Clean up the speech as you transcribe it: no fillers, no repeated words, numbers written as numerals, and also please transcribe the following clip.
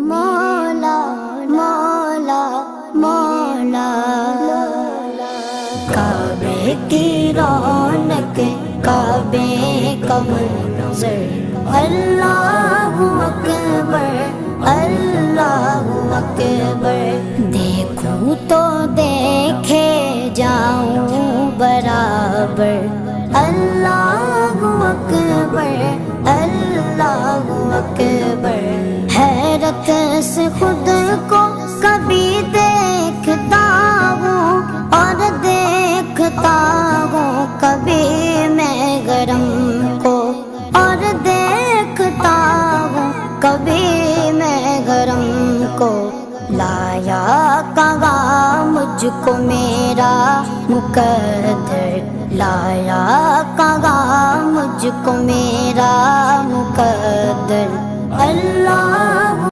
मौला मौला मौला। काबे की रौनक काबे का मंज़र, अल्लाहु अकबर अल्लाहु अकबर। देखूं तो देखे जाऊं बराबर, अल्लाहु अकबर अल्लाहु अकबर। हैरत से खुद को कभी देखता हूँ और देखता हूँ कभी मैं गरम को, और देखता हूँ कभी मैं गरम को। लाया कहाँ मुझको मेरा मुकद्दर, लाया कहाँ मुझको मेरा मुकद्दर। अल्लाह